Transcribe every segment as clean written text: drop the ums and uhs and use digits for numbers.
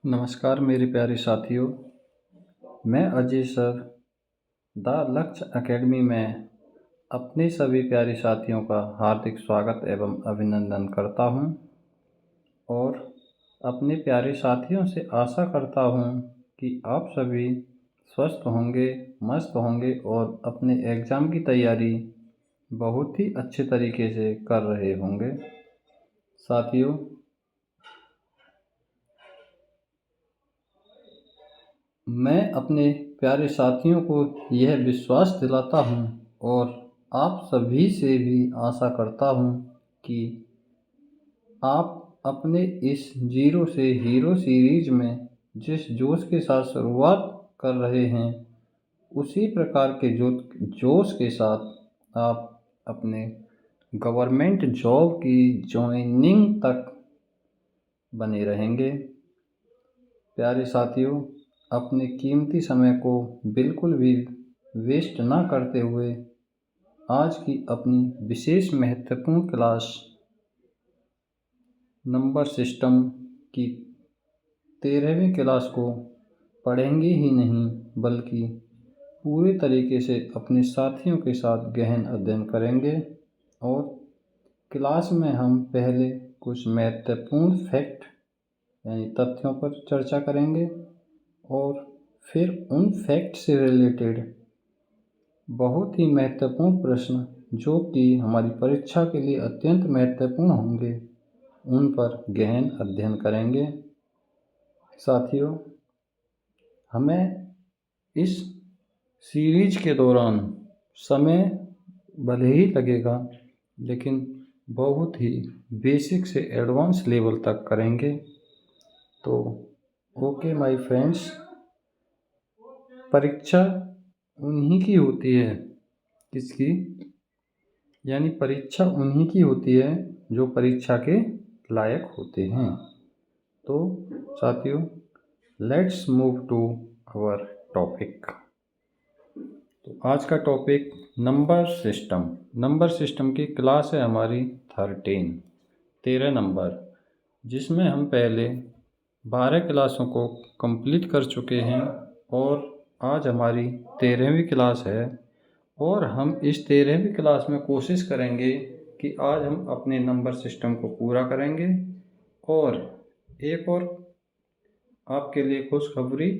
नमस्कार मेरे प्यारे साथियों। मैं अजय सर द लक्ष्य एकेडमी में अपने सभी प्यारे साथियों का हार्दिक स्वागत एवं अभिनंदन करता हूं और अपने प्यारे साथियों से आशा करता हूं कि आप सभी स्वस्थ होंगे, मस्त होंगे और अपने एग्ज़ाम की तैयारी बहुत ही अच्छे तरीके से कर रहे होंगे। साथियों, मैं अपने प्यारे साथियों को यह विश्वास दिलाता हूं और आप सभी से भी आशा करता हूं कि आप अपने इस जीरो से हीरो सीरीज में जिस जोश के साथ शुरुआत कर रहे हैं, उसी प्रकार के जोश के साथ आप अपने गवर्नमेंट जॉब की जॉइनिंग तक बने रहेंगे। प्यारे साथियों, अपने कीमती समय को बिल्कुल भी वेस्ट ना करते हुए आज की अपनी विशेष महत्वपूर्ण क्लास नंबर सिस्टम की 13वीं क्लास को पढ़ेंगे ही नहीं बल्कि पूरे तरीके से अपने साथियों के साथ गहन अध्ययन करेंगे। और क्लास में हम पहले कुछ महत्वपूर्ण फैक्ट यानी तथ्यों पर चर्चा करेंगे और फिर उन फैक्ट से रिलेटेड बहुत ही महत्वपूर्ण प्रश्न जो कि हमारी परीक्षा के लिए अत्यंत महत्वपूर्ण होंगे, उन पर गहन अध्ययन करेंगे। साथियों, हमें इस सीरीज के दौरान समय भले ही लगेगा, लेकिन बहुत ही बेसिक से एडवांस लेवल तक करेंगे। तो ओके माय फ्रेंड्स, परीक्षा उन्हीं की होती है, किसकी? यानी परीक्षा उन्हीं की होती है जो परीक्षा के लायक होते हैं। तो साथियों, let's move to our topic. तो आज का टॉपिक नंबर सिस्टम की क्लास है हमारी 13 नंबर, जिसमें हम पहले 12 क्लासों को कंप्लीट कर चुके हैं और आज हमारी 13वीं क्लास है। और हम इस 13वीं क्लास में कोशिश करेंगे कि आज हम अपने नंबर सिस्टम को पूरा करेंगे। और एक और आपके लिए खुशखबरी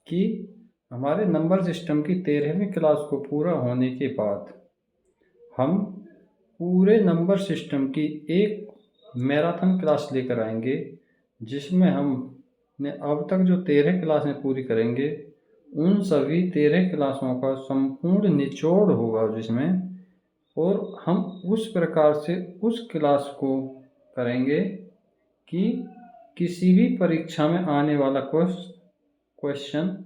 कि हमारे नंबर सिस्टम की 13वीं क्लास को पूरा होने के बाद हम पूरे नंबर सिस्टम की एक मैराथन क्लास लेकर आएंगे, जिसमें हमने अब तक जो 13 क्लासें पूरी करेंगे उन सभी 13 क्लासों का संपूर्ण निचोड़ होगा जिसमें, और हम उस प्रकार से उस क्लास को करेंगे कि किसी भी परीक्षा में आने वाला क्वेश्चन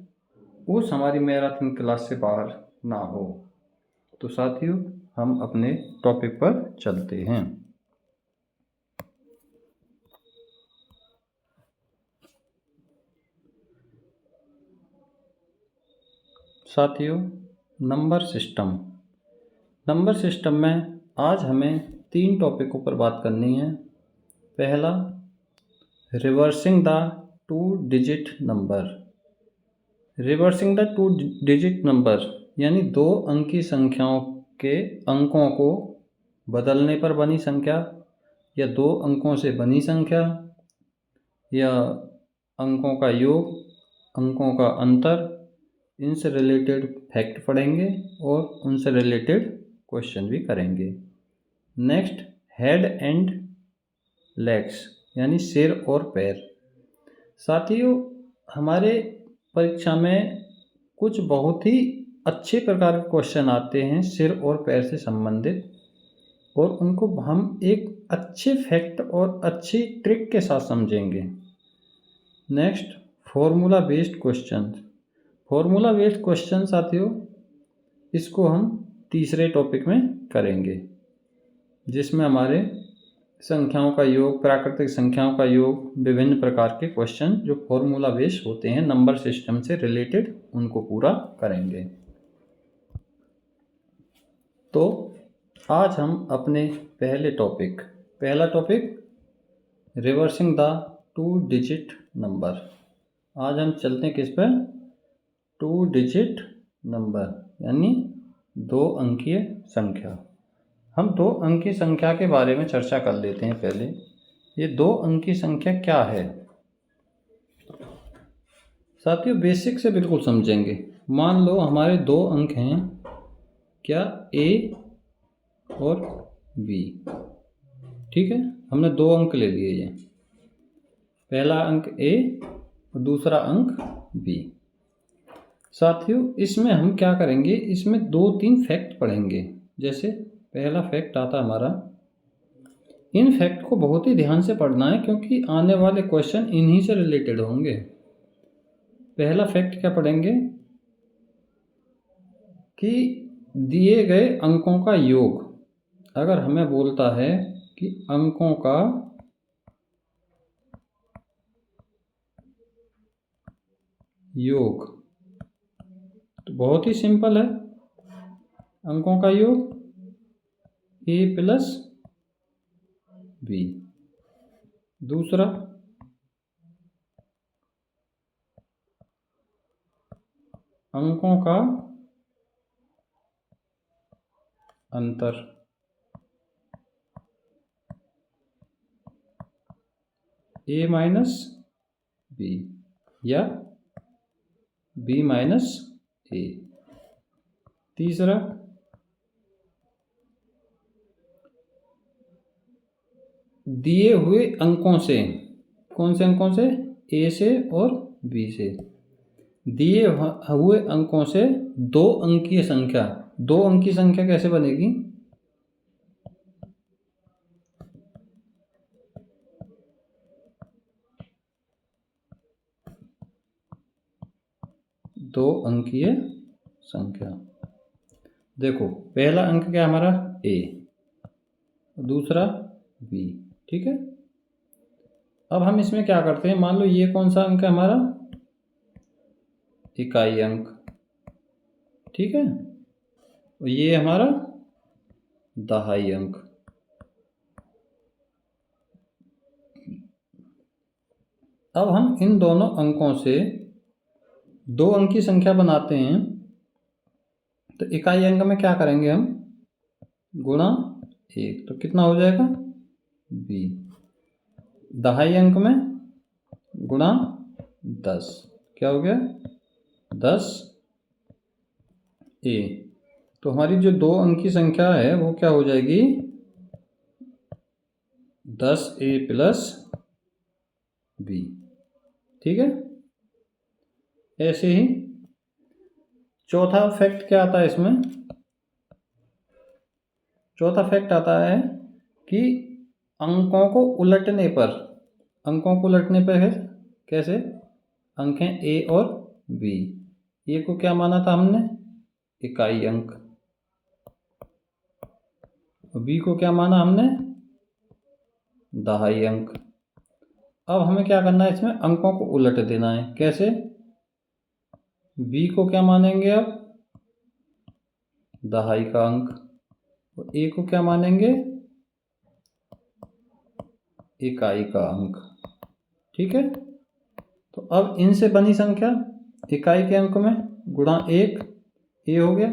उस हमारी मैराथन क्लास से बाहर ना हो। तो साथियों, हम अपने टॉपिक पर चलते हैं। साथियों, नंबर सिस्टम में आज हमें 3 टॉपिकों पर बात करनी है। पहला, reversing the 2 digit number. Reversing the 2 digit number यानी 2 अंकी संख्याओं के अंकों को बदलने पर बनी संख्या या 2 अंकों से बनी संख्या या अंकों का योग, अंकों का अंतर, इनसे रिलेटेड फैक्ट पढ़ेंगे और उनसे रिलेटेड क्वेश्चन भी करेंगे। नेक्स्ट, हेड एंड लेग्स यानी सिर और पैर। साथियों, हमारे परीक्षा में कुछ बहुत ही अच्छे प्रकार के क्वेश्चन आते हैं सिर और पैर से संबंधित, और उनको हम एक अच्छे फैक्ट और अच्छी ट्रिक के साथ समझेंगे। नेक्स्ट, फॉर्मूला बेस्ड क्वेश्चन साथियों, इसको हम तीसरे टॉपिक में करेंगे, जिसमें हमारे संख्याओं का योग, प्राकृतिक संख्याओं का योग, विभिन्न प्रकार के क्वेश्चन जो फॉर्मूला बेस्ड होते हैं नंबर सिस्टम से रिलेटेड, उनको पूरा करेंगे। तो आज हम अपने पहला topic reversing the 2 digit number. आज हम चलते हैं किस पे, 2 डिजिट नंबर यानी 2 अंकीय संख्या। हम 2 अंकीय संख्या के बारे में चर्चा कर लेते हैं। पहले ये 2 अंकीय संख्या क्या है साथियों, बेसिक से बिल्कुल समझेंगे। मान लो हमारे 2 अंक हैं, क्या, ए और बी। ठीक है, हमने 2 अंक ले लिए। ये पहला अंक ए और दूसरा अंक बी। साथियों इसमें हम क्या करेंगे, इसमें 2-3 फैक्ट पढ़ेंगे। जैसे पहला फैक्ट आता हमारा, इन फैक्ट को बहुत ही ध्यान से पढ़ना है क्योंकि आने वाले क्वेश्चन इन्हीं से रिलेटेड होंगे। पहला फैक्ट क्या पढ़ेंगे कि दिए गए अंकों का योग, अगर हमें बोलता है कि अंकों का योग, तो बहुत ही सिंपल है, अंकों का योग ए प्लस बी। दूसरा, अंकों का अंतर, ए माइनस बी या बी माइनस ए। तीसरा, दिए हुए अंकों से, कौन से अंकों से, ए से और बी से, दिए हुए अंकों से 2 अंकीय संख्या। 2 अंकीय संख्या कैसे बनेगी, दो अंकीय संख्या। देखो पहला अंक क्या हमारा, ए, दूसरा बी। ठीक है, अब हम इसमें क्या करते हैं, मान लो ये कौन सा अंक है हमारा, इकाई अंक। ठीक है, और ये हमारा दहाई अंक। अब हम इन दोनों अंकों से 2 अंकी संख्या बनाते हैं, तो इकाई अंक में क्या करेंगे हम, गुणा 1, तो कितना हो जाएगा बी। दहाई अंक में गुणा 10, क्या हो गया 10 ए। तो हमारी जो 2 अंकी संख्या है वो क्या हो जाएगी, 10A प्लस बी। ठीक है, ऐसे ही चौथा फैक्ट क्या आता है इसमें, चौथा फैक्ट आता है कि अंकों को उलटने पर, अंकों को उलटने पर है कैसे, अंक हैं ए और बी, ए को क्या माना था हमने, इकाई अंक, और बी को क्या माना हमने, दहाई अंक। अब हमें क्या करना है, इसमें अंकों को उलट देना है। कैसे, बी को क्या मानेंगे अब, दहाई का अंक, और ए को क्या मानेंगे, इकाई का अंक। ठीक है, तो अब इनसे बनी संख्या, इकाई के अंक में गुणा 1 ए हो गया,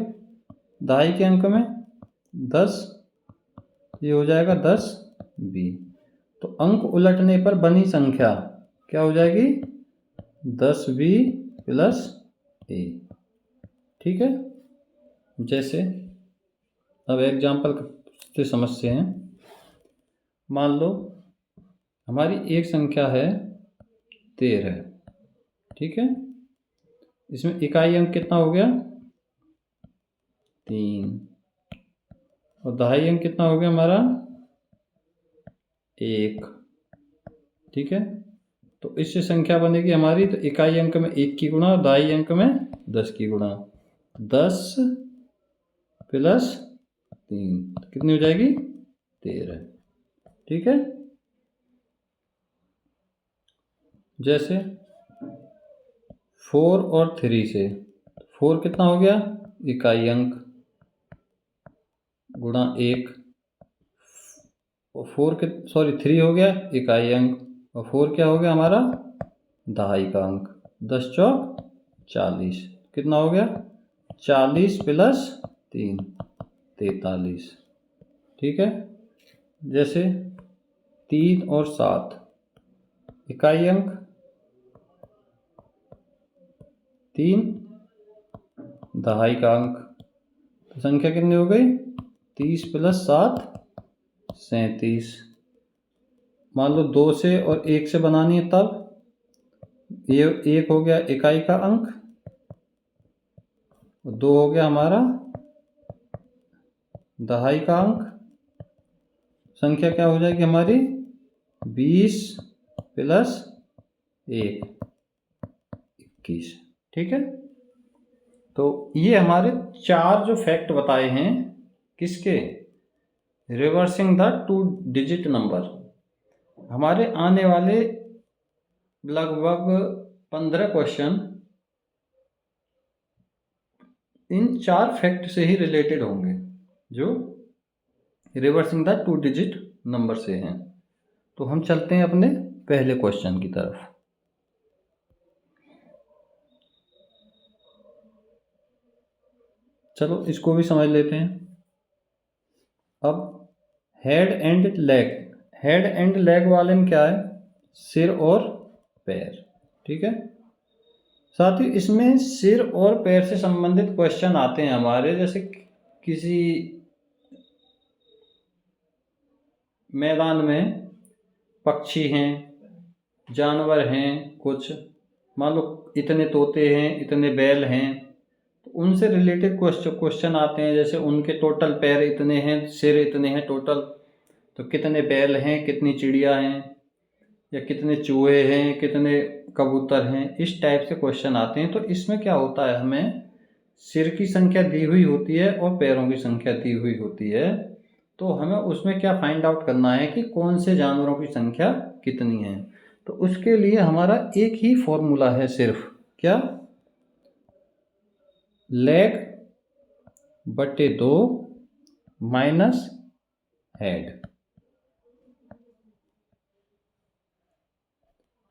दहाई के अंक में 10, ये हो जाएगा 10 बी। तो अंक उलटने पर बनी संख्या क्या हो जाएगी, 10 बी प्लस ए। ठीक है, जैसे अब एग्जाम्पल से समझते हैं। मान लो हमारी एक संख्या है 13। ठीक है, इसमें इकाई अंक कितना हो गया 3, और दहाई अंक कितना हो गया हमारा 1। ठीक है, तो इससे संख्या बनेगी हमारी, तो इकाई अंक में 1 की गुणा और दहाई अंक में 10 की गुणा, 10 प्लस 3 कितनी हो जाएगी 13। ठीक है, जैसे 4 और 3 से, 4 कितना हो गया इकाई अंक गुणा 1, और 3 हो गया इकाई अंक, और 4 क्या हो गया हमारा दहाई का अंक। 10 चौक 40, कितना हो गया? 40 प्लस 3 43। ठीक है, जैसे 3 और 7 इकाई अंक, 3 दहाई का अंक, तो संख्या कितनी हो गई? 30 प्लस 7 37। मान लो 2 से और 1 से बनानी है, तब ये 1 हो गया इकाई का अंक, 2 हो गया हमारा दहाई का अंक। संख्या क्या हो जाएगी हमारी? 20 प्लस 1 21। ठीक है, तो ये हमारे 4 जो फैक्ट बताए हैं किसके? Reversing the 2 digit number. हमारे आने वाले लगभग 15 क्वेश्चन इन 4 फैक्ट से ही रिलेटेड होंगे, जो रिवर्सिंग द 2 डिजिट नंबर से हैं। तो हम चलते हैं अपने पहले क्वेश्चन की तरफ। चलो इसको भी समझ लेते हैं। अब head and leg, head and leg वाले में क्या है? सिर और पैर। ठीक है, साथ ही इसमें सिर और पैर से संबंधित क्वेश्चन आते हैं हमारे, जैसे किसी मैदान में पक्षी हैं, जानवर हैं, कुछ मान लो इतने तोते हैं, इतने बैल हैं, तो उनसे रिलेटेड क्वेश्चन आते हैं। जैसे उनके टोटल पैर इतने हैं, सिर इतने हैं टोटल, तो कितने बैल हैं, कितनी चिड़िया हैं, या कितने चूहे हैं, कितने कबूतर हैं, इस टाइप से क्वेश्चन आते हैं। तो इसमें क्या होता है, हमें सिर की संख्या दी हुई होती है और पैरों की संख्या दी हुई होती है। तो हमें उसमें क्या फाइंड आउट करना है कि कौन से जानवरों की संख्या कितनी है। तो उसके लिए हमारा एक ही फॉर्मूला है सिर्फ, क्या? लेग बटे 2 माइनस हेड।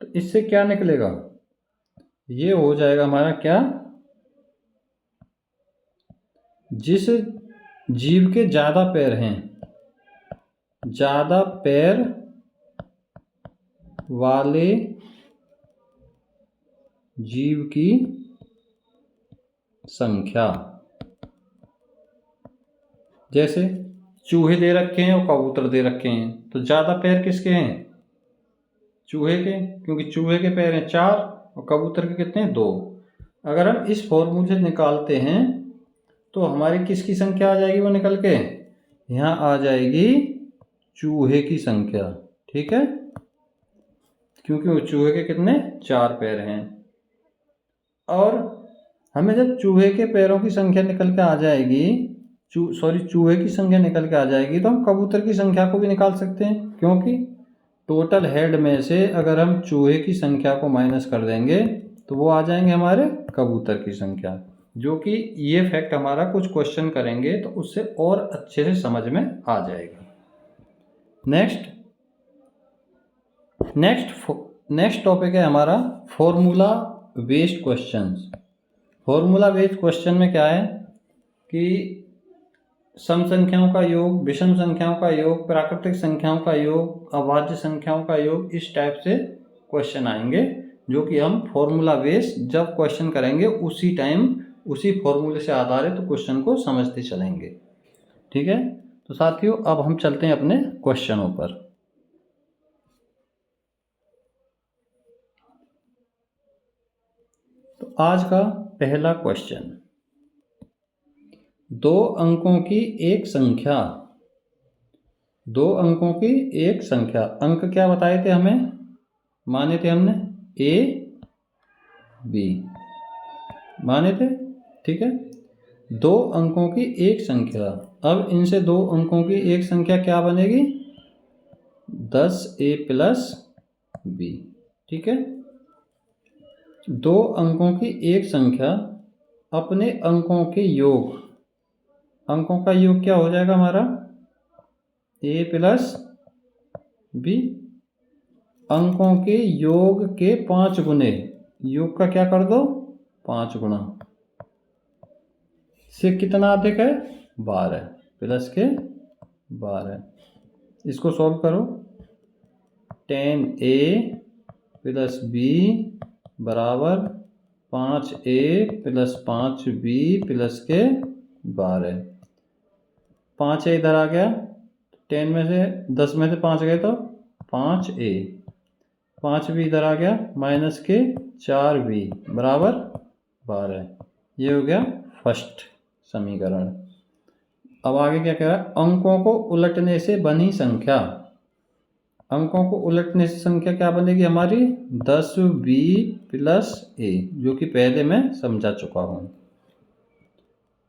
तो इससे क्या निकलेगा? ये हो जाएगा हमारा क्या? जिस जीव के ज़्यादा पैर हैं, ज़्यादा पैर वाले जीव की संख्या। जैसे चूहे दे रखे हैं और कबूतर दे रखे हैं, तो ज़्यादा पैर किसके हैं? चूहे के, क्योंकि चूहे के पैर हैं 4 और कबूतर के कितने हैं? 2। अगर हम इस फॉर्मूले से निकालते हैं तो हमारी किसकी संख्या आ जाएगी? वो निकल के यहाँ आ जाएगी चूहे की संख्या। ठीक है, क्योंकि वो चूहे के कितने? 4 पैर हैं। और हमें जब चूहे के पैरों की संख्या निकल के आ जाएगी, चूहे की संख्या निकल के आ जाएगी, तो हम कबूतर की संख्या को भी निकाल सकते हैं, क्योंकि टोटल हेड में से अगर हम चूहे की संख्या को माइनस कर देंगे तो वो आ जाएंगे हमारे कबूतर की संख्या। जो कि ये फैक्ट हमारा कुछ क्वेश्चन करेंगे तो उससे और अच्छे से समझ में आ जाएगा। नेक्स्ट टॉपिक है हमारा formula based questions. Formula based question में क्या है कि सम संख्याओं का योग, विषम संख्याओं का योग, प्राकृतिक संख्याओं का योग, अभाज्य संख्याओं का योग, इस टाइप से क्वेश्चन आएंगे, जो कि हम फॉर्मूला बेस्ड जब क्वेश्चन करेंगे उसी टाइम उसी फॉर्मूले से आधारित क्वेश्चन को समझते चलेंगे। ठीक है, तो साथियों अब हम चलते हैं अपने क्वेश्चनों पर। तो आज का पहला क्वेश्चन, 2 अंकों की एक संख्या, 2 अंकों की एक संख्या, अंक क्या बताए थे हमें? माने थे हमने A B माने थे। ठीक है, 2 अंकों की एक संख्या। अब इनसे 2 अंकों की एक संख्या क्या बनेगी? 10A plus B। ठीक है, 2 अंकों की एक संख्या अपने अंकों के योग, अंकों का योग क्या हो जाएगा हमारा? A plus B। अंकों के योग के 5 गुने, योग का क्या कर दो 5 गुना, से कितना अधिक है 12 प्लस के 12। इसको सॉल्व करो। 10a प्लस b बराबर 5a प्लस 5b प्लस के 12। 5a इधर आ गया, 10 में से 10 में से 5 गए तो 5a, 5b इधर आ गया माइनस के 4b बराबर 12। ये हो गया फर्स्ट समीकरण। अब आगे क्या कह रहा है, अंकों को उलटने से बनी संख्या। अंकों को उलटने से संख्या क्या बनेगी हमारी 10b प्लस a, जो कि पहले मैं समझा चुका हूं।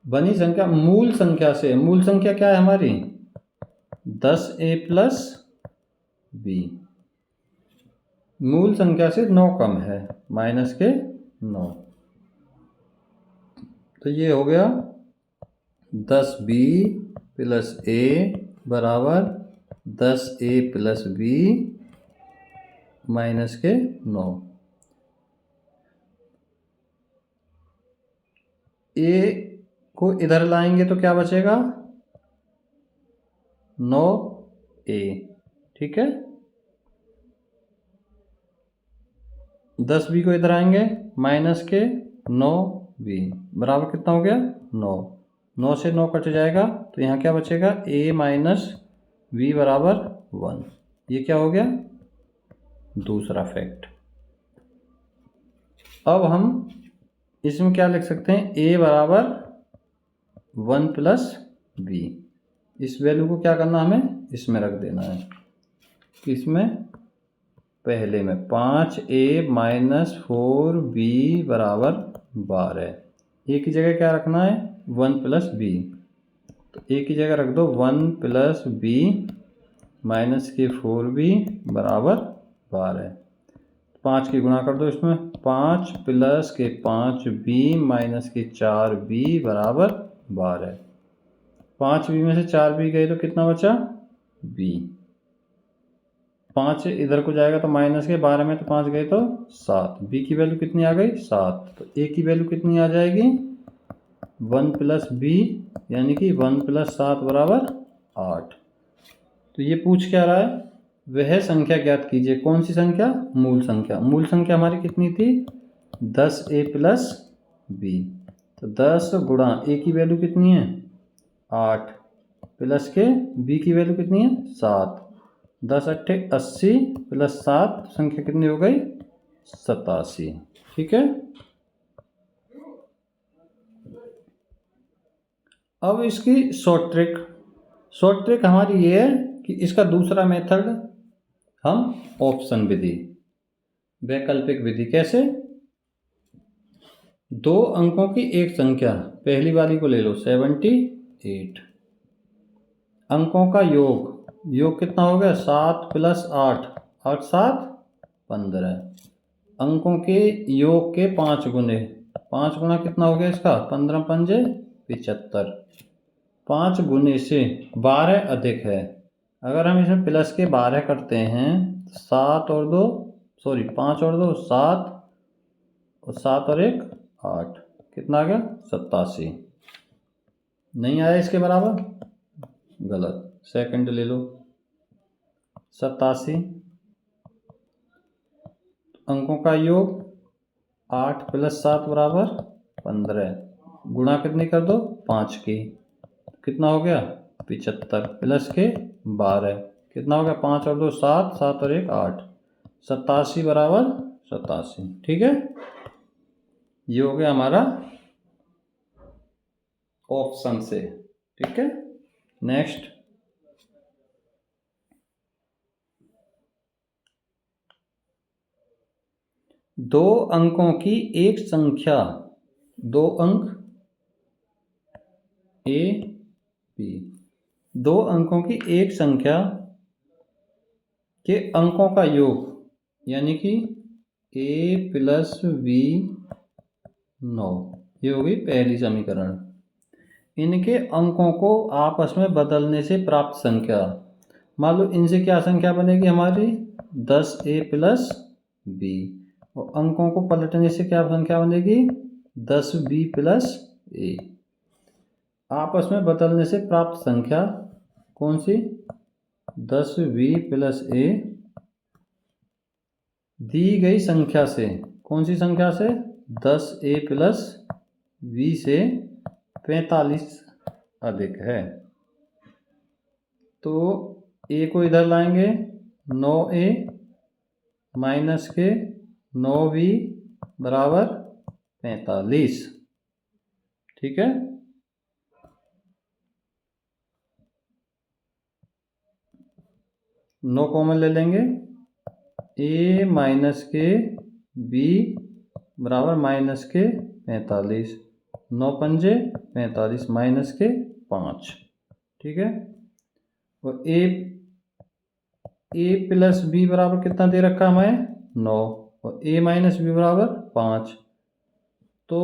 बनी संख्या मूल संख्या से, मूल संख्या क्या है हमारी 10a प्लस b, मूल संख्या से 9 कम है माइनस के 9। तो ये हो गया 10b प्लस a बराबर 10a प्लस b माइनस के 9। a को इधर लाएंगे तो क्या बचेगा 9a, ठीक है। 10b को इधर आएंगे माइनस के 9b बराबर कितना हो गया 9। 9 से 9 कट जाएगा तो यहाँ क्या बचेगा a माइनस b बराबर 1। ये क्या हो गया दूसरा फैक्ट। अब हम इसमें क्या लिख सकते हैं a बराबर 1 प्लस b। इस वैल्यू को क्या करना हमें इसमें रख देना है, इसमें पहले में 5a माइनस 4b बराबर 12। a की जगह क्या रखना है 1 प्लस b, तो a की जगह रख दो 1 प्लस b माइनस के 4b बराबर 12। 5 की गुणा कर दो इसमें, 5 प्लस के 5b माइनस के 4b बराबर 12। 5b में से 4b गए तो कितना बचा b, 5 इधर को जाएगा तो माइनस के, 12 में तो 5 गए तो 7। b की वैल्यू कितनी आ गई 7, तो a की वैल्यू कितनी आ जाएगी 1 प्लस b यानी कि 1 प्लस 7 बराबर 8। तो ये पूछ क्या रहा है, वह संख्या ज्ञात कीजिए। कौन सी संख्या मूल संख्या। मूल संख्या हमारी कितनी थी 10a प्लस b, तो 10 गुणा a की वैल्यू कितनी है 8 प्लस के b की वैल्यू कितनी है 7। 10 अट्ठे 80 प्लस 7 संख्या कितनी हो गई 87, ठीक है। अब इसकी शॉर्ट ट्रिक हमारी ये है कि इसका दूसरा मेथड हम ऑप्शन विधि, वैकल्पिक विधि। कैसे, 2 अंकों की एक संख्या, पहली वाली को ले लो 78, अंकों का योग कितना हो गया 7 प्लस 8, 8 7 15। अंकों के योग के 5 गुने, 5 गुना कितना हो गया इसका 15 पंजे 75। 5 गुने से 12 अधिक है। अगर हम इसमें प्लस के 12 करते हैं, 7 और 2 सॉरी 5 और 2 7 और 7 और 1 8, कितना आ गया 87। नहीं आया इसके बराबर, गलत, सेकंड ले लो 87। अंकों का योग 8 प्लस 7 बराबर 15, गुणा कितनी कर दो 5 की, कितना हो गया 75 प्लस के 12, कितना हो गया 5 और 2 7, 7 और 1 8, 87 बराबर 87, ठीक है। ये हो गया हमारा ऑप्शन से, ठीक है। नेक्स्ट, दो अंकों की एक संख्या, 2 अंक a b, 2 अंकों की एक संख्या के अंकों का योग यानी कि a प्लस b 9, ये हो गई पहली समीकरण। इनके अंकों को आपस में बदलने से प्राप्त संख्या, मान लो इनसे क्या संख्या बनेगी हमारी 10a प्लस b, और अंकों को पलटने से क्या संख्या बनेगी 10b प्लस a। आपस में बदलने से प्राप्त संख्या कौन सी 10b प्लस a दी गई संख्या से, कौन सी संख्या से 10a प्लस b से 45 अधिक है। तो a को इधर लाएंगे 9a माइनस के 9b बराबर 45। ठीक है, नो कॉमन ले लेंगे, a माइनस के b बराबर माइनस के 45, 9 पंजे 45 माइनस के 5। ठीक है, और a प्लस b बराबर कितना दे रखा है हमें 9, और a माइनस b बराबर 5। तो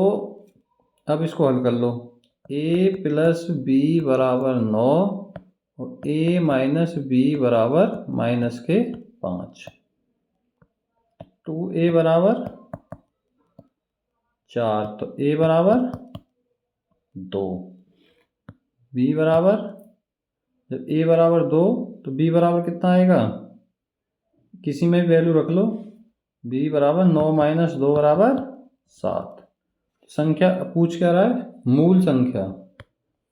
अब इसको हल कर लो, a प्लस b बराबर 9 और a माइनस b बराबर माइनस के 5। 2a बराबर 4, तो a बराबर 2, b बराबर, जब a बराबर 2 तो b बराबर कितना आएगा, किसी में भी वैल्यू रख लो, b बराबर 9 माइनस 2 बराबर 7। संख्या पूछ क्या रहा है, मूल संख्या।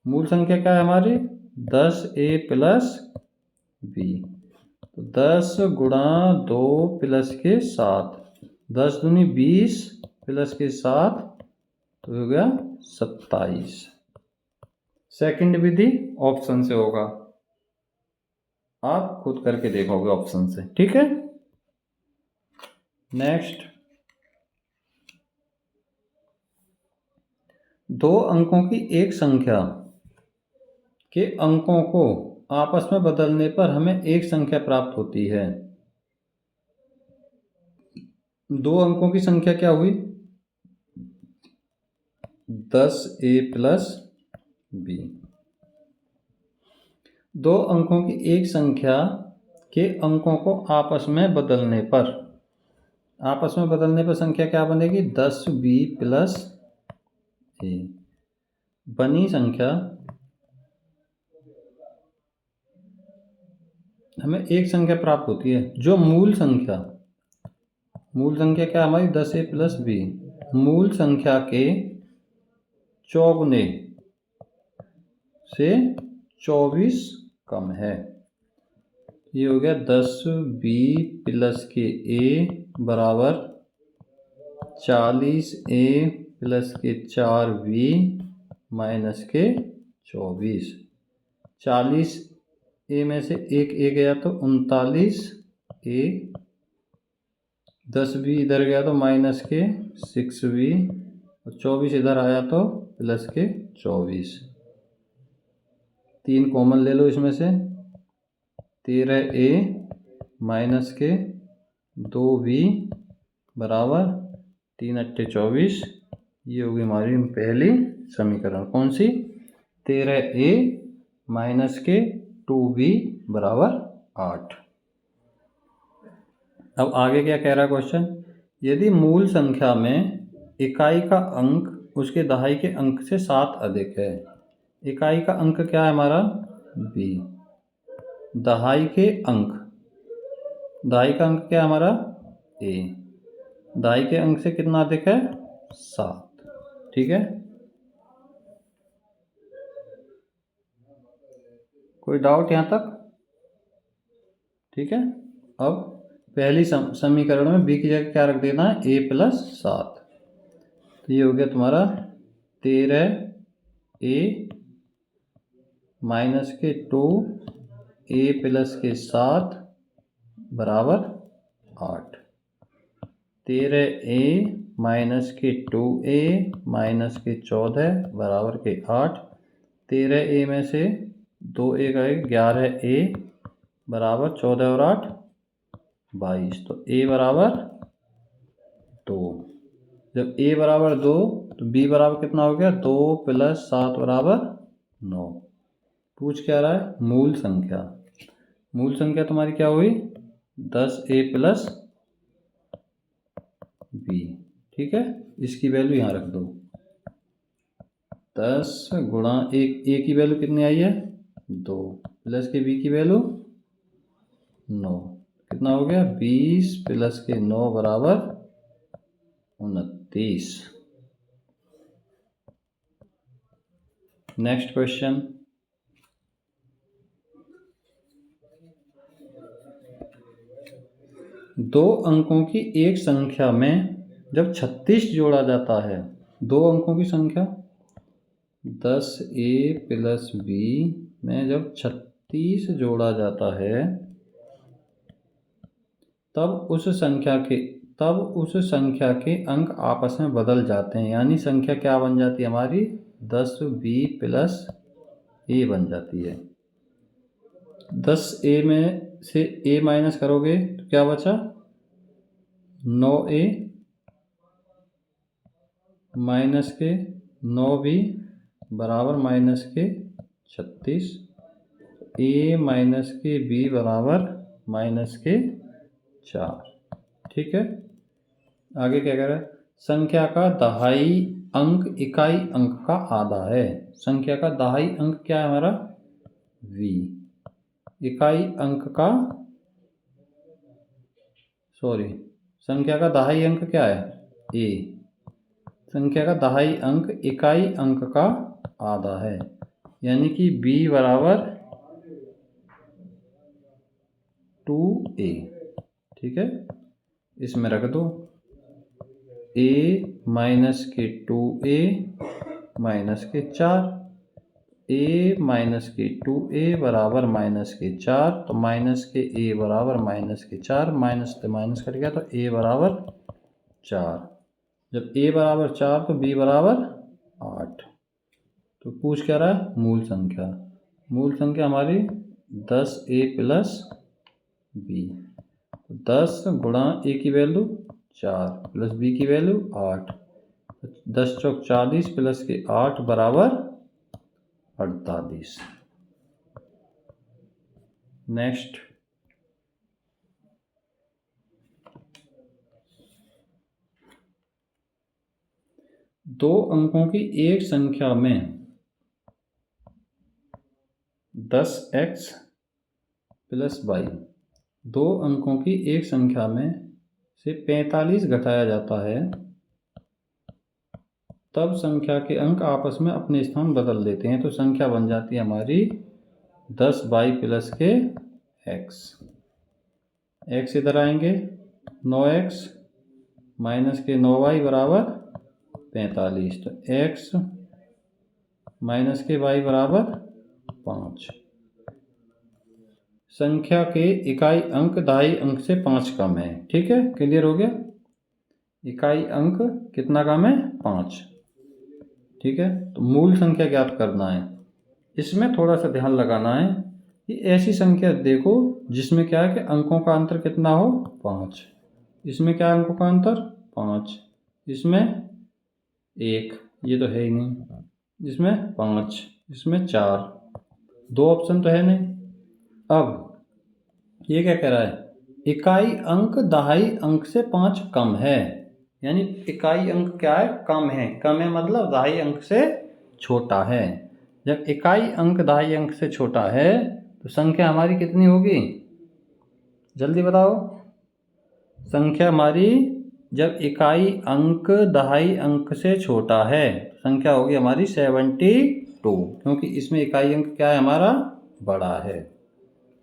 मूल संख्या क्या है हमारी 10a प्लस b, तो 10 गुणा 2 प्लस के 7, 10 दूनी 20 प्लस के 7 तो हो गया 27। सेकंड विधि ऑप्शन से होगा, आप खुद करके देखोगे ऑप्शन से। ठीक है, नेक्स्ट, 2 अंकों की एक संख्या के अंकों को आपस में बदलने पर हमें एक संख्या प्राप्त होती है। 2 अंकों की संख्या क्या हुई 10a प्लस b। 2 अंकों की एक संख्या के अंकों को आपस में बदलने पर संख्या क्या बनेगी 10b प्लस a। बनी संख्या हमें एक संख्या प्राप्त होती है, जो मूल संख्या क्या हमारी 10a प्लस b, मूल संख्या के चौगुने से 24 कम है। ये हो गया 10b प्लस के a बराबर 40a प्लस के 4b माइनस के 24। 40a में से एक a गया तो 39a, 10b इधर गया तो माइनस के 6b, और 24 इधर आया तो प्लस के 24। 3 कॉमन ले लो इसमें से, 13a माइनस के 2b बराबर 3 अट्ठे 24। ये होगी हमारी पहली समीकरण, कौन सी 13a माइनस के 2b बराबर 8। अब आगे क्या कह रहा है क्वेश्चन, यदि मूल संख्या में इकाई का अंक उसके दहाई के अंक से 7 अधिक है। इकाई का अंक क्या है हमारा b, दहाई का अंक क्या है हमारा a, दहाई के अंक से कितना अधिक है 7। ठीक है, कोई डाउट यहाँ तक। ठीक है, अब पहली समीकरण में b की जगह क्या रख देना है a प्लस 7। तो ये हो गया तुम्हारा 13a माइनस के 2a प्लस के 7 बराबर 8। 13a माइनस के 2a माइनस के 14 बराबर के 8। 13a में से 2a गए 11a बराबर 14 और 8 22, तो a बराबर 2। जब a बराबर 2 तो b बराबर कितना हो गया 2 प्लस 7 बराबर 9। पूछ क्या रहा है मूल संख्या। मूल संख्या तुम्हारी क्या हुई 10a प्लस b। ठीक है, इसकी वैल्यू यहाँ रख दो। 10 गुणा एक, a की वैल्यू कितनी आई है 2, प्लस के b की वैल्यू 9, कितना हो गया 20 प्लस के 9 बराबर 29। नेक्स्ट क्वेश्चन, दो अंकों की एक संख्या में जब 36 जोड़ा जाता है, दो अंकों की संख्या 10a प्लस b में जब 36 जोड़ा जाता है, तब उस संख्या के अंक आपस में बदल जाते हैं। यानी संख्या क्या बन जाती है हमारी 10b प्लस a बन जाती है। 10a में से a माइनस करोगे तो क्या बचा 9a माइनस के 9b बराबर माइनस के 36, a माइनस के b बराबर माइनस के 4। ठीक है, आगे क्या कह रहा है, संख्या का दहाई अंक इकाई अंक का आधा है। संख्या का दहाई अंक क्या है हमारा v, इकाई अंक का संख्या का दहाई अंक क्या है a, संख्या का दहाई अंक इकाई अंक का आधा है, यानी कि b बराबर 2a। ठीक है, इसमें रख दो a माइनस के 2a माइनस के 4, a माइनस के 2a बराबर माइनस के 4, तो माइनस के a बराबर माइनस के 4, माइनस से माइनस कट गया तो a बराबर 4। जब a बराबर 4 तो b बराबर 8। तो पूछ क्या रहा है मूल संख्या, मूल संख्या हमारी 10a प्लस b। 10 गुणा a की वैल्यू 4 प्लस b की वैल्यू 8, 10 चौक 40 प्लस के 8 बराबर 48। नेक्स्ट, दो अंकों की एक संख्या में 10x प्लस y, दो अंकों की एक संख्या में से 45 घटाया जाता है, तब संख्या के अंक आपस में अपने स्थान बदल देते हैं। तो संख्या बन जाती है हमारी 10y प्लस के x, x इधर आएंगे 9x माइनस के 9y बराबर 45, तो x माइनस के y बराबर 5। संख्या के इकाई अंक दहाई अंक से 5 कम है। ठीक है, क्लियर हो गया, इकाई अंक कितना कम है 5। ठीक है, तो मूल संख्या ज्ञात करना है। इसमें थोड़ा सा ध्यान लगाना है कि ऐसी संख्या देखो जिसमें क्या है कि अंकों का अंतर कितना हो 5। इसमें क्या अंकों का अंतर 5, इसमें 1, ये तो है ही नहीं, इसमें 5, इसमें 4, 2 ऑप्शन तो है नहीं। अब ये क्या कह रहा है, इकाई अंक दहाई अंक से 5 कम है, यानी इकाई अंक क्या है कम है, कम है मतलब दहाई अंक से छोटा है। जब इकाई अंक दहाई अंक से छोटा है तो संख्या हमारी कितनी होगी, जल्दी बताओ। संख्या हमारी जब इकाई अंक दहाई अंक से छोटा है संख्या होगी हमारी 72, क्योंकि इसमें इकाई अंक क्या है हमारा बड़ा है।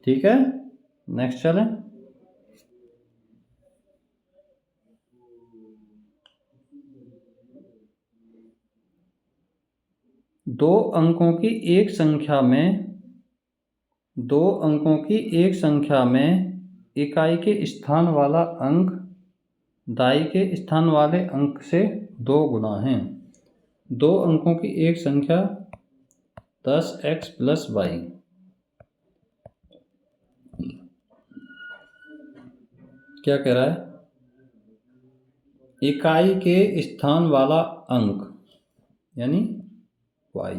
ठीक है, नेक्स्ट चलें। दो अंकों की एक संख्या में इकाई के स्थान वाला अंक दाई के स्थान वाले अंक से 2 गुना है। दो अंकों की एक संख्या 10x प्लस y, क्या कह रहा है, इकाई के स्थान वाला अंक यानी y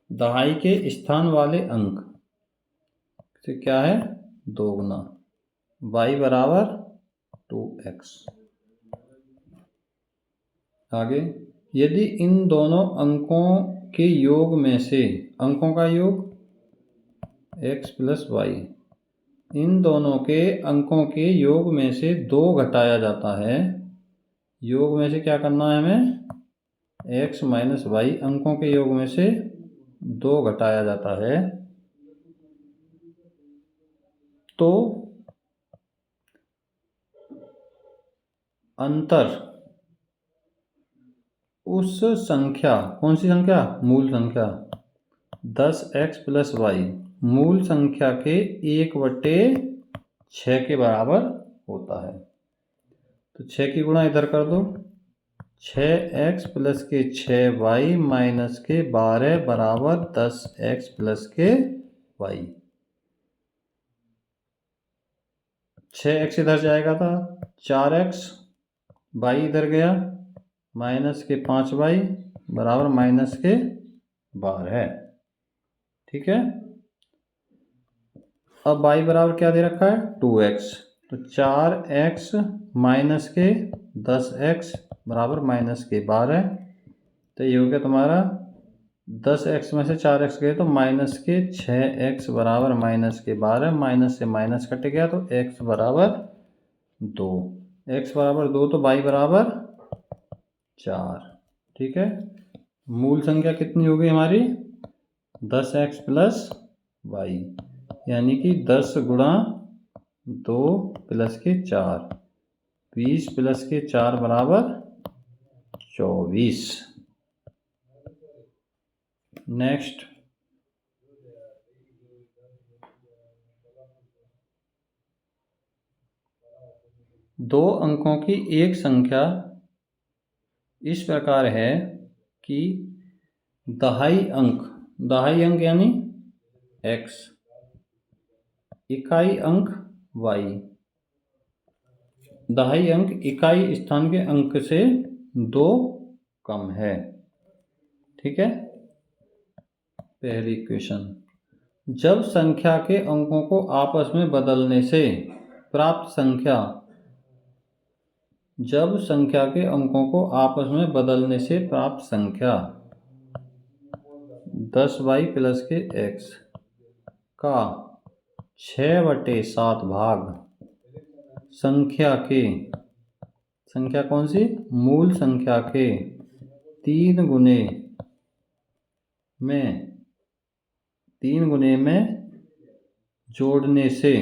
दहाई के स्थान वाले अंक से क्या है 2 गुना। y बराबर 2x। आगे, यदि इन दोनों अंकों के योग में से, अंकों का योग x प्लस वाई, इन दोनों के अंकों के योग में से 2 घटाया जाता है। योग में से क्या करना है हमें? x माइनस वाई, अंकों के योग में से 2 घटाया जाता है, तो अंतर उस संख्या, कौन सी संख्या? मूल संख्या 10x प्लस वाई, मूल संख्या के 1/6 के बराबर होता है। तो 6 की गुणा इधर कर दो, 6x प्लस के 6y माइनस के 12 बराबर 10x प्लस के y। 6x इधर जाएगा था, 4x, y इधर गया, माइनस के 5y बराबर माइनस के 12। ठीक है। अब y बराबर क्या दे रखा है? 2x। तो 4x माइनस के 10x बराबर माइनस के 12। तो ये हो गया तुम्हारा 10x में से 4x गए तो माइनस के 6x बराबर माइनस के 12, माइनस से माइनस कट गया तो x बराबर 2। x बराबर 2 तो y बराबर 4। ठीक है। मूल संख्या कितनी हो गई हमारी? 10x प्लस वाई, यानी कि 10 गुणा 2 प्लस के 4, 20 प्लस के 4 बराबर 24। नेक्स्ट, दो अंकों की एक संख्या इस प्रकार है कि दहाई अंक यानी x, इकाई अंक y, दहाई अंक इकाई स्थान के अंक से 2 कम है। ठीक है। पहली इक्वेशन, जब संख्या के अंकों को आपस में बदलने से प्राप्त संख्या, जब संख्या के अंकों को आपस में बदलने से प्राप्त संख्या 10y प्लस के x का 6/7 भाग संख्या के, संख्या कौन सी? मूल संख्या के 3 गुने में जोड़ने से,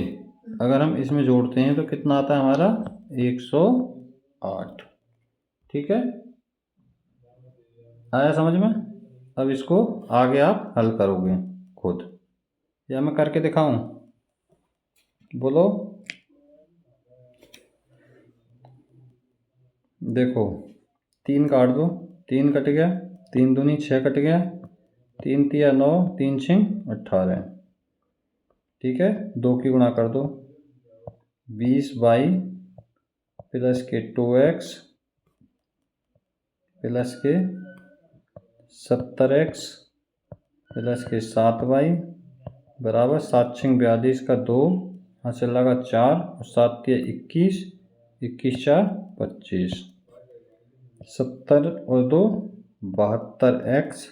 अगर हम इसमें जोड़ते हैं तो कितना आता है हमारा? 108। ठीक है। आया समझ में? अब इसको आगे आप हल करोगे खुद, या मैं करके दिखाऊं? बोलो। देखो, 3 काट दो, 3 कट गया, 3 दूनी 6 कट गया, 3 तिया 9, 3 6 18। ठीक है। 2 की गुणा कर दो, 20y प्लस के 2x प्लस के 70x प्लस के 7y बराबर 7 6 42 का 2, हासिल लगा 4 और 7 के 21, 21 4 25, 70 और 2 72x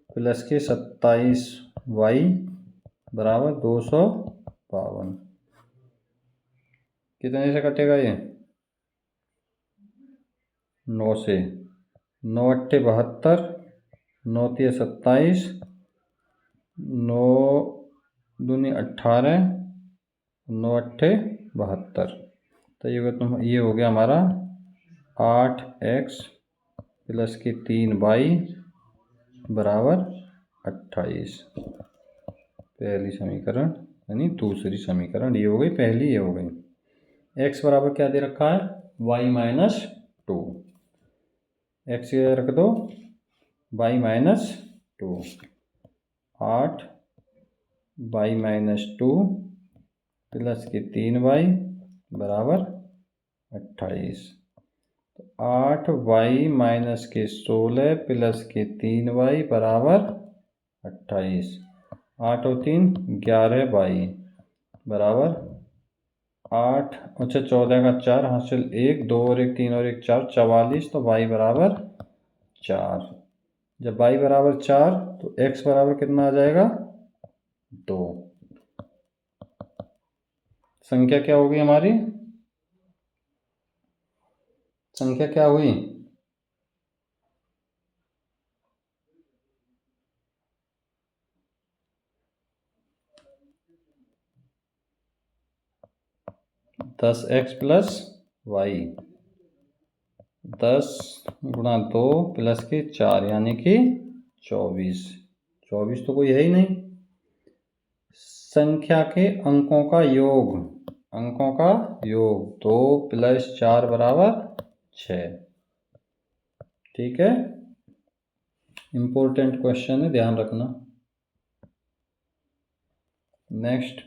प्लस के 27y बराबर 252। कितने से कटेगा ये? 9 से। 9 अट्ठे 72, 9 तिया 27, 9 दूनी 18, 9 अट्ठे 72। तो ये हो गया हमारा 8x प्लस के 3y बराबर 28। पहली समीकरण यानी दूसरी समीकरण ये हो गई, पहली ये हो गई। x बराबर क्या दे रखा है? y minus 2। x रख दो, y minus 2, 8 y minus 2 plus के 3y बराबर 28। तो 8y माइनस के 16 प्लस के 3y बराबर 28। 8 और 3 11y बराबर 8, अच्छा 14 का 4 हासिल 1, 2 और 1 3 और 1 4, 44। तो y बराबर 4। जब y बराबर 4 तो x बराबर कितना आ जाएगा? 2। संख्या क्या होगी हमारी? संख्या क्या हुई? दस एक्स प्लस वाई, 10 गुणा 2 प्लस के 4 यानी कि 24। 24 तो कोई है ही नहीं। संख्या के अंकों का योग, अंकों का योग 2 प्लस 4 बराबर 6। ठीक है, इंपॉर्टेंट क्वेश्चन है, ध्यान रखना। नेक्स्ट,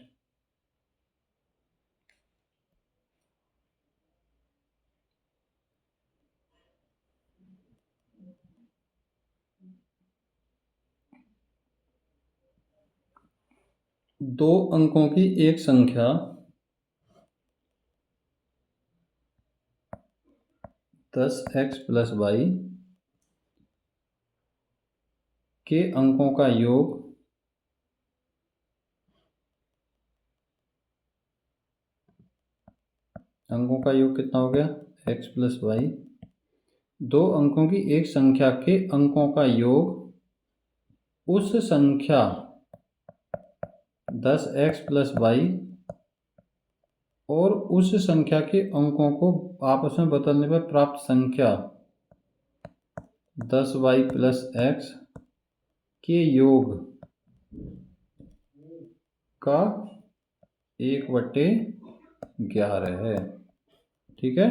दो अंकों की एक संख्या 10x प्लस वाई के अंकों का योग कितना हो गया? x plus y. दो अंकों की एक संख्या के अंकों का योग उस संख्या 10x प्लस वाई और उस संख्या के अंकों को आपस में बदलने पर प्राप्त संख्या 10y प्लस x के योग का 1/11 है। ठीक है,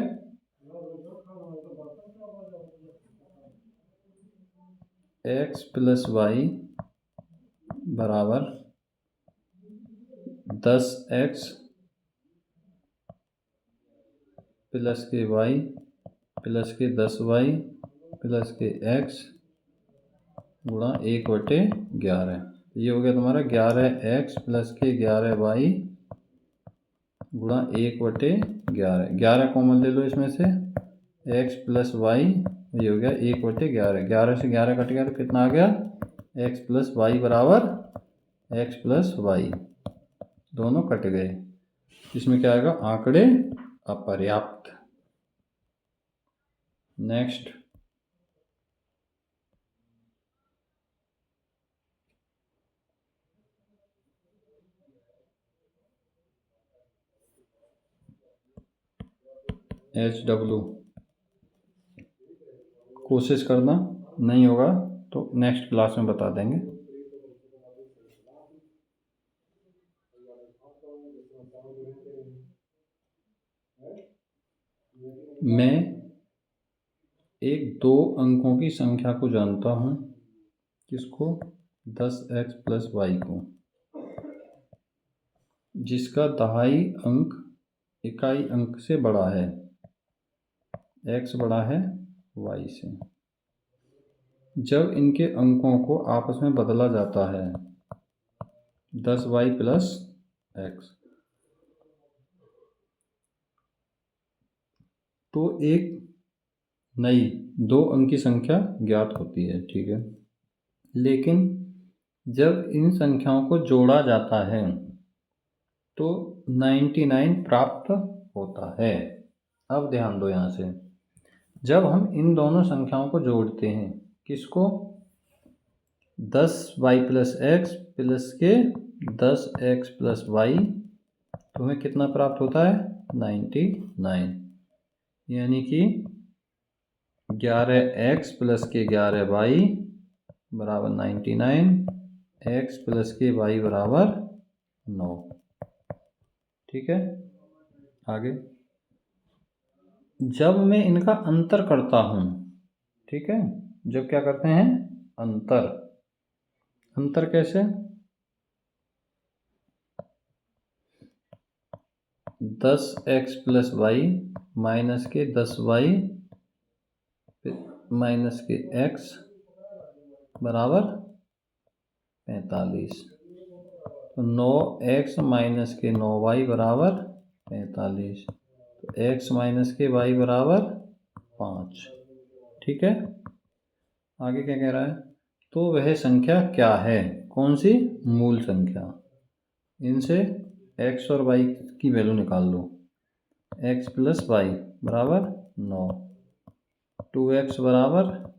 x प्लस वाई बराबर 10x plus k y plus के 10y प्लस के x गुणा 1/11। ये हो गया तुम्हारा 11x प्लस के 11y गुणा 1/11। 11 कॉमन ले लो इसमें से, x प्लस वाई, ये हो गया 1/11। 11 से 11 कट गया तो कितना आ गया? x प्लस वाई बराबर x प्लस वाई, दोनों कट गए। इसमें क्या आएगा? आंकड़े अपर्याप्त। नेक्स्ट, HW कोशिश करना, नहीं होगा तो नेक्स्ट क्लास में बता देंगे। मैं एक 2 अंकों की संख्या को जानता हूँ। किसको? 10x प्लस वाई को, जिसका दहाई अंक इकाई अंक से बड़ा है। x बड़ा है y से। जब इनके अंकों को आपस में बदला जाता है 10y प्लस x, तो एक नई 2 अंक की संख्या ज्ञात होती है। ठीक है, लेकिन जब इन संख्याओं को जोड़ा जाता है तो 99 प्राप्त होता है। अब ध्यान दो यहाँ से, जब हम इन दोनों संख्याओं को जोड़ते हैं, किसको? 10y प्लस एक्स प्लस के 10x प्लस वाई, तो हमें कितना प्राप्त होता है? 99, यानी कि 11x प्लस के 11y बराबर 99, x प्लस के y बराबर 9। ठीक है, आगे जब मैं इनका अंतर करता हूँ, ठीक है, जब क्या करते हैं? अंतर। अंतर कैसे? 10x प्लस वाई माइनस के 10y माइनस के x बराबर 45। तो 9x माइनस के 9y बराबर 45। तो x माइनस के y बराबर 5। ठीक है, आगे क्या कह रहा है? तो वह संख्या क्या है? कौन सी? मूल संख्या। इनसे x और y की वैल्यू निकाल लो। x प्लस वाई बराबर 9, 2x बराबर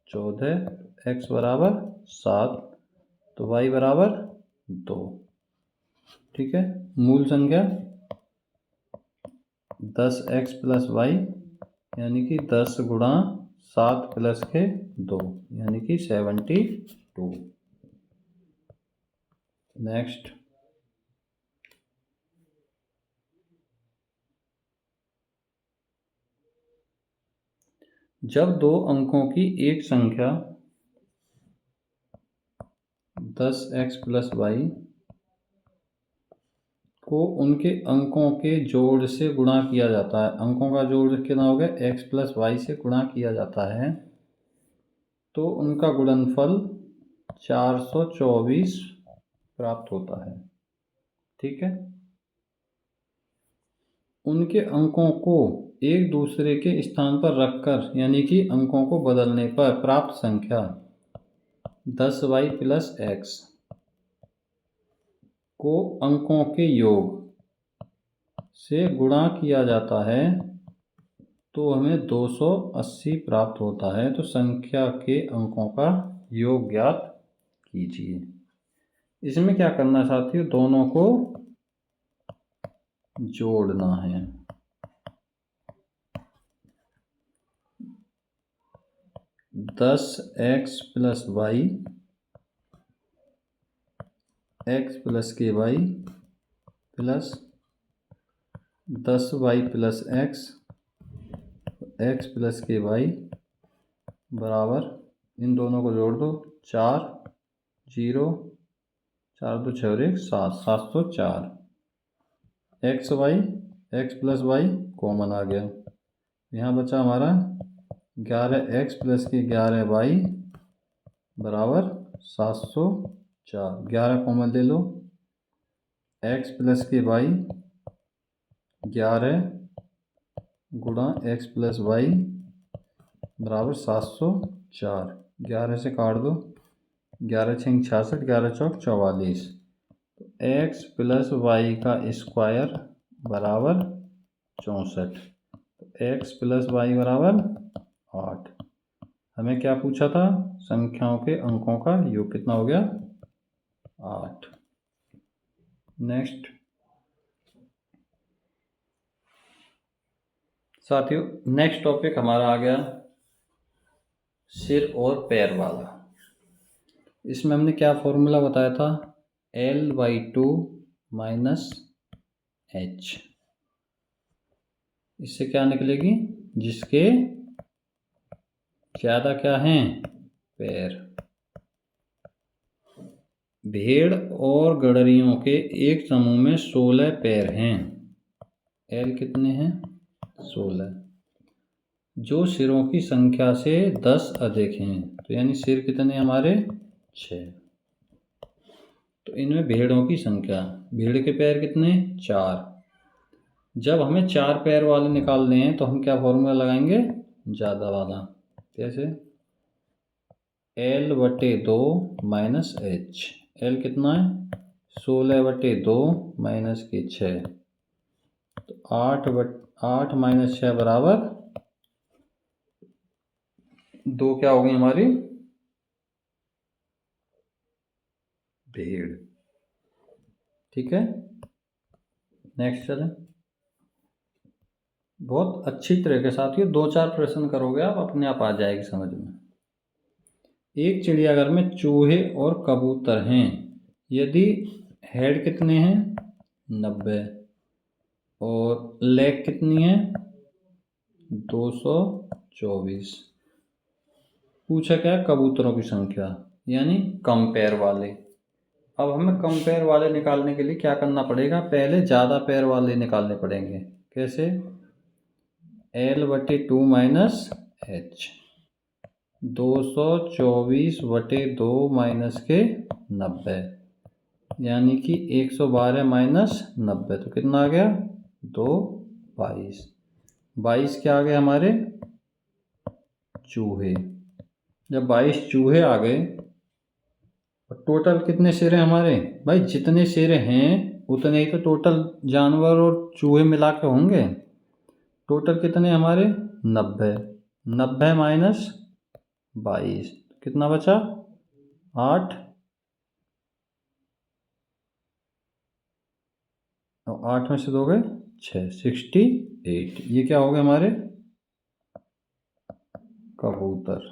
14, x बराबर 7, तो y बराबर 2। ठीक है, मूल संख्या 10x प्लस वाई यानी कि 10 गुणा 7 प्लस के 2 यानी कि 72। नेक्स्ट, जब दो अंकों की एक संख्या 10x प्लस वाई को उनके अंकों के जोड़ से गुणा किया जाता है, अंकों का जोड़ कितना हो गया? x प्लस वाई से गुणा किया जाता है, तो उनका गुणनफल 424 प्राप्त होता है। ठीक है, उनके अंकों को एक दूसरे के स्थान पर रखकर यानी कि अंकों को बदलने पर प्राप्त संख्या 10y प्लस एक्स को अंकों के योग से गुणा किया जाता है, तो हमें 280 प्राप्त होता है। तो संख्या के अंकों का योग ज्ञात कीजिए। इसमें क्या करना साथियों? दोनों को जोड़ना है। दस x plus y x plus k y plus 10y plus x x plus k y बराबर, इन दोनों को जोड़ दो, 4 0 4 2 6 और 1 7, 704। X y x plus y common आ गया, यहाँ बचा हमारा 11x प्लस के 11y बराबर 704। 11 कॉमन ले लो, x प्लस के y 11 गुणा x प्लस वाई बराबर 704। 11 से काट दो, 11 6 66, 11 चौक 44। x प्लस वाई का स्क्वायर बराबर 64। x प्लस वाई बराबर 8। हमें क्या पूछा था? संख्याओं के अंकों का योग कितना हो गया? 8। नेक्स्ट साथियों, नेक्स्ट टॉपिक हमारा आ गया सिर और पैर वाला। इसमें हमने क्या फॉर्मूला बताया था? L/2 minus h। इससे क्या निकलेगी? जिसके ज़्यादा क्या हैं? पैर। भेड़ और गडरियों के एक समूह में 16 पैर हैं। L कितने हैं? 16। जो सिरों की संख्या से 10 अधिक हैं, तो यानी सिर कितने हमारे? 6। तो इनमें भेड़ों की संख्या, भेड़ के पैर कितने? 4। जब हमें 4 पैर वाले निकालने हैं तो हम क्या फॉर्मूला लगाएंगे? ज़्यादा वाला। कैसे? L/2 minus h। L कितना है? 16/2 माइनस के 6, तो 8 माइनस 6 बराबर 2 क्या होगी हमारी? भेड़। ठीक है, नेक्स्ट चलें। बहुत अच्छी तरह के साथ ये 2-4 प्रश्न करोगे आप, अपने आप आ जाएगी समझ में। एक चिड़ियाघर में चूहे और कबूतर हैं। यदि हेड कितने हैं? 90 और लेग कितनी है? 224। पूछा क्या? कबूतरों की संख्या, यानी कम पैर वाले। अब हमें कम पैर वाले निकालने के लिए क्या करना पड़ेगा? पहले ज़्यादा पैर वाले निकालने पड़ेंगे। कैसे? L/2 minus h। 224/2 माइनस के 90 यानी कि 112 माइनस 90, तो कितना आ गया? 2 22, 22 क्या आ गए हमारे चूहे। जब 22 चूहे आ गए, टोटल कितने सिर हैं हमारे भाई, जितने सिर हैं उतने ही तो टोटल जानवर और चूहे मिला के होंगे। टोटल कितने हमारे 90, 90 माइनस 22 कितना बचा 8, और 8 में से 2 गए 6, 68। ये क्या हो गए हमारे कबूतर।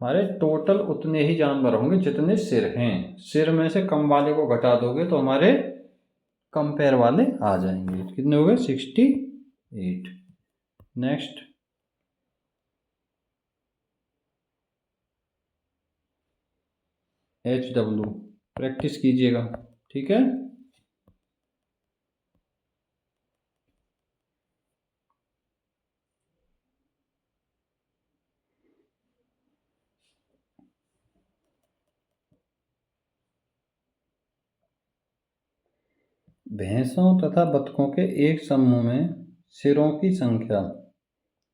हमारे टोटल उतने ही जानवर होंगे जितने सिर हैं। सिर में से कम वाले को घटा दोगे तो हमारे कम पैर वाले आ जाएंगे। कितने हो गए 68। नेक्स्ट HW प्रैक्टिस कीजिएगा, ठीक है। भैंसों तथा बतखों के एक समूह में सिरों की संख्या,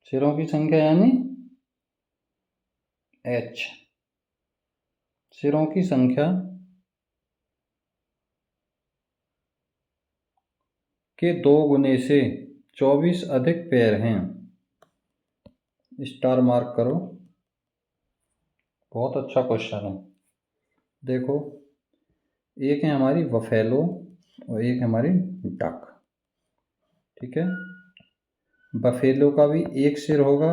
सिरों की संख्या यानी H, सिरों की संख्या के 2 गुने से 24 अधिक पैर हैं। स्टार मार्क करो, बहुत अच्छा क्वेश्चन है। देखो, एक है हमारी बफेलो और एक है हमारी डक, ठीक है। बफेलो का भी एक सिर होगा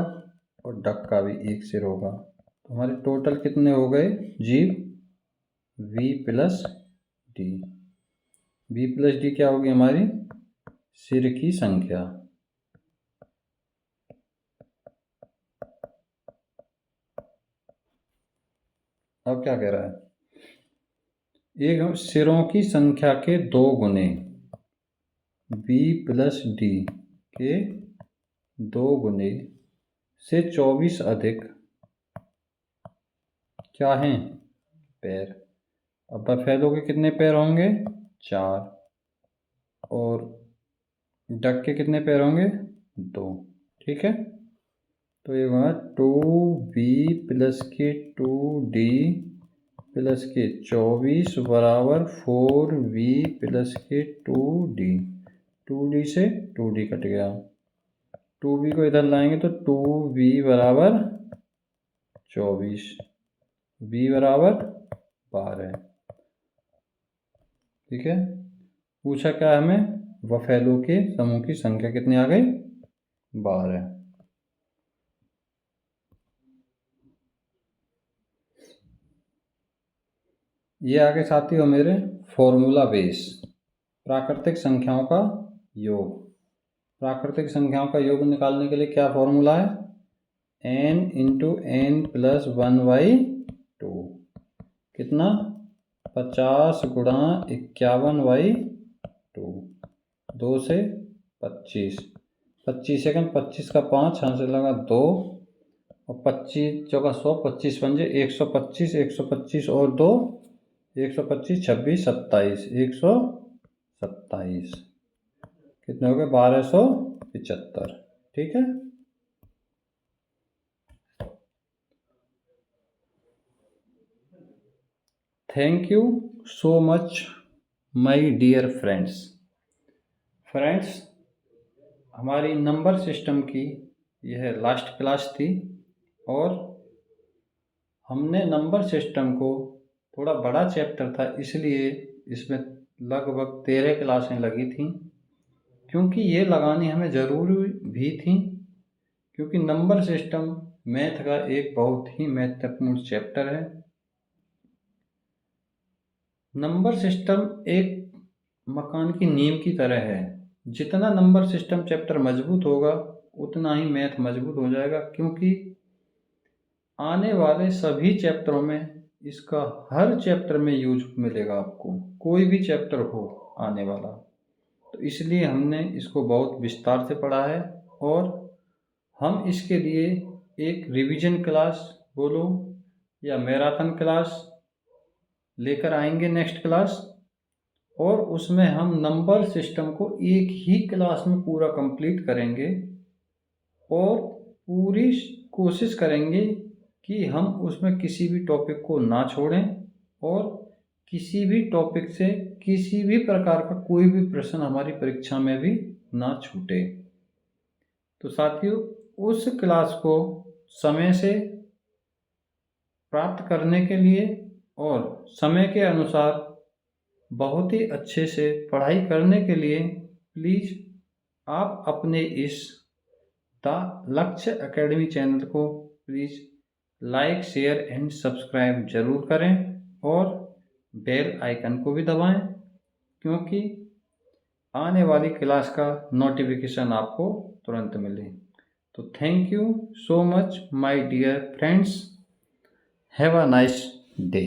और डक का भी एक सिर होगा, तो हमारे टोटल कितने हो गए जीव V plus D। V plus D क्या होगी हमारी सिर की संख्या। अब क्या कह रहा है, एक सिरों की संख्या के 2 गुने V प्लस D के 2 गुने से 24 अधिक क्या हैं पैर। अब बफेलो के कितने पैर होंगे 4, और डक के कितने पैर होंगे 2, ठीक है। तो ये होगा 2V प्लस के 2D प्लस के 24 बराबर 4V प्लस के 2D। 2D से 2D कट गया, 2V को इधर लाएंगे तो 2V बराबर 24, V बराबर 12, ठीक है। पूछा क्या हमें, बफेलो के समूह की संख्या कितनी आ गई 12। ये आगे साथियों मेरे फॉर्मूला बेस, प्राकृतिक संख्याओं का योग। प्राकृतिक संख्याओं का योग निकालने के लिए क्या फॉर्मूला है, n इंटू n प्लस 1/2, कितना 50 गुणा 51/2, 2 से 25, 25 सेकंड, 25 का 5 यहाँ से लगा 2, और 25 चौका 100, 25 पंजे 125, 125 और 2 125, 26, 27, 127, कितने हो गए 1275, ठीक है। Thank you so much my dear friends. Friends, हमारी नंबर सिस्टम की यह लास्ट क्लास थी, और हमने नंबर सिस्टम को थोड़ा बड़ा चैप्टर था इसलिए इसमें लगभग 13 क्लासें लगी थी, क्योंकि ये लगानी हमें ज़रूरी भी थी, क्योंकि नंबर सिस्टम मैथ का एक बहुत ही महत्वपूर्ण चैप्टर है। नंबर सिस्टम एक मकान की नींव की तरह है, जितना नंबर सिस्टम चैप्टर मजबूत होगा उतना ही मैथ मजबूत हो जाएगा, क्योंकि आने वाले सभी चैप्टरों में इसका हर चैप्टर में यूज मिलेगा आपको, कोई भी चैप्टर हो आने वाला। तो इसलिए हमने इसको बहुत विस्तार से पढ़ा है, और हम इसके लिए एक रिवीजन क्लास बोलो या मैराथन क्लास लेकर आएंगे नेक्स्ट क्लास। और उसमें हम नंबर सिस्टम को एक ही क्लास में पूरा कंप्लीट करेंगे और पूरी कोशिश करेंगे कि हम उसमें किसी भी टॉपिक को ना छोड़ें और किसी भी टॉपिक से किसी भी प्रकार का कोई भी प्रश्न हमारी परीक्षा में भी ना छूटे। तो साथियों, उस क्लास को समय से प्राप्त करने के लिए और समय के अनुसार बहुत ही अच्छे से पढ़ाई करने के लिए प्लीज़ आप अपने इस द लक्ष्य एकेडमी चैनल को please like, share and subscribe ज़रूर करें और बेल आइकन को भी दबाएं, क्योंकि आने वाली क्लास का नोटिफिकेशन आपको तुरंत मिले। तो thank you so much my dear friends, have a nice day.